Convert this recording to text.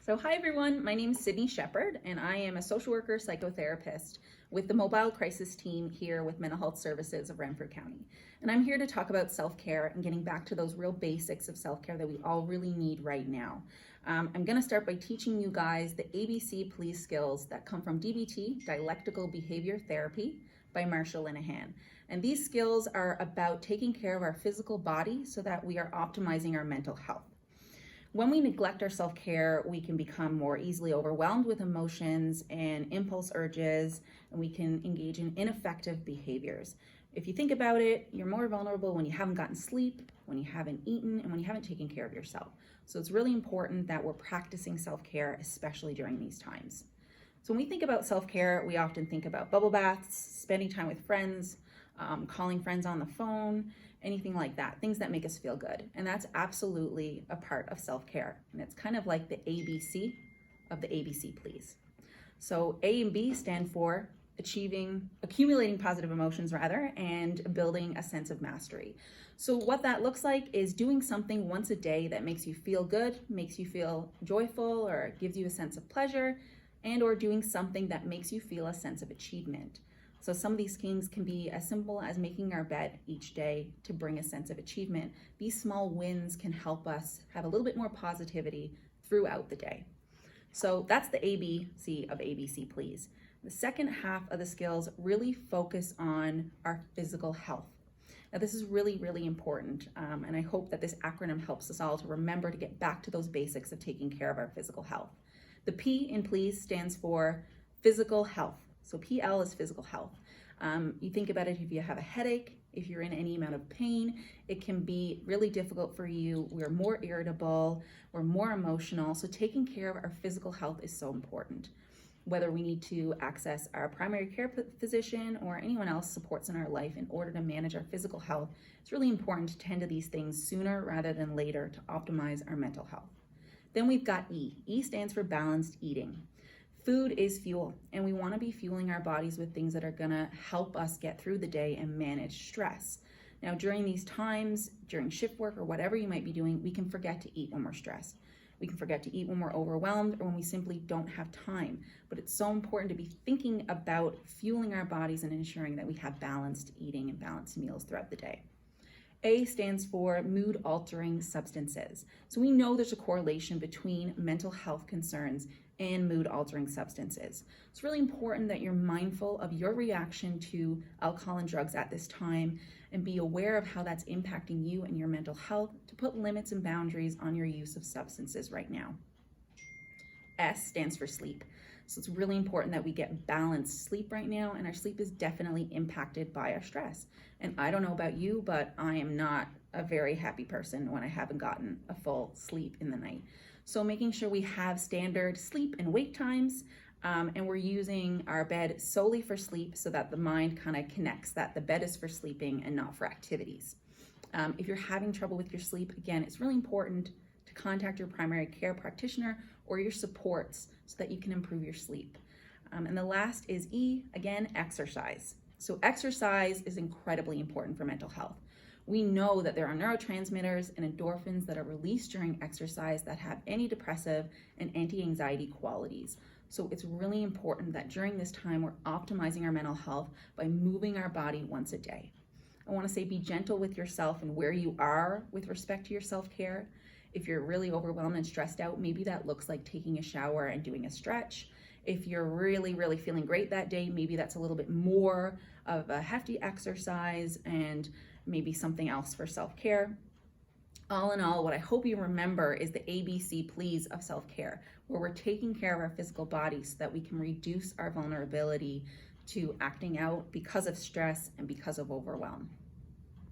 So hi everyone, my name is Sheppard and I am a social worker psychotherapist with the mobile crisis team here with Mental Health Services of Renfrew County. And I'm here to talk about self-care and getting back to those real basics of self-care that we all really need right now. I'm going to start by teaching you guys the ABC Please skills that come from DBT, Dialectical Behavior Therapy, by Marshall Linehan. And these skills are about taking care of our physical body so that we are optimizing our mental health. When we neglect our self-care, we can become more easily overwhelmed with emotions and impulse urges, and we can engage in ineffective behaviors. If you think about it, you're more vulnerable when you haven't gotten sleep, when you haven't eaten, and when you haven't taken care of yourself. So it's really important that we're practicing self-care, especially during these times. So when we think about self-care, we often think about bubble baths, spending time with friends, calling friends on the phone, anything like that, things that make us feel good. And that's absolutely a part of self-care. And it's kind of like the ABC of the ABC Please. So A and B stand for accumulating positive emotions and building a sense of mastery. So what that looks like is doing something once a day that makes you feel good, makes you feel joyful, or gives you a sense of pleasure, and or doing something that makes you feel a sense of achievement. So some of these things can be as simple as making our bed each day to bring a sense of achievement. These small wins can help us have a little bit more positivity throughout the day. So that's the ABC of ABC Please. The second half of the skills really focus on our physical health. Now this is really, really important, and I hope that this acronym helps us all to remember to get back to those basics of taking care of our physical health. The P in Please stands for physical health. So PL is physical health. You think about it, if you have a headache, if you're in any amount of pain, it can be really difficult for you. We're more irritable, we're more emotional. So taking care of our physical health is so important. Whether we need to access our primary care physician or anyone else supports in our life in order to manage our physical health, it's really important to tend to these things sooner rather than later to optimize our mental health. Then we've got E. E stands for balanced eating. Food is fuel, and we want to be fueling our bodies with things that are going to help us get through the day and manage stress. Now, during these times, during shift work or whatever you might be doing, we can forget to eat when we're stressed. We can forget to eat when we're overwhelmed or when we simply don't have time. But it's so important to be thinking about fueling our bodies and ensuring that we have balanced eating and balanced meals throughout the day. A stands for mood-altering substances. So we know there's a correlation between mental health concerns and mood-altering substances. It's really important that you're mindful of your reaction to alcohol and drugs at this time and be aware of how that's impacting you and your mental health to put limits and boundaries on your use of substances right now. S stands for sleep. So it's really important that we get balanced sleep right now, and our sleep is definitely impacted by our stress. And I don't know about you, but I am not a very happy person when I haven't gotten a full sleep in the night. So making sure we have standard sleep and wake times, and we're using our bed solely for sleep so that the mind kind of connects that the bed is for sleeping and not for activities. If you're having trouble with your sleep, again, it's really important to contact your primary care practitioner or your supports so that you can improve your sleep. And the last is E, again, exercise. So exercise is incredibly important for mental health. We know that there are neurotransmitters and endorphins that are released during exercise that have antidepressive and anti-anxiety qualities. So it's really important that during this time, we're optimizing our mental health by moving our body once a day. I want to say be gentle with yourself and where you are with respect to your self-care. If you're really overwhelmed and stressed out, maybe that looks like taking a shower and doing a stretch. If you're really, really feeling great that day, maybe that's a little bit more of a hefty exercise and maybe something else for self-care. All in all, what I hope you remember is the ABC Please of self-care, where we're taking care of our physical bodies so that we can reduce our vulnerability to acting out because of stress and because of overwhelm.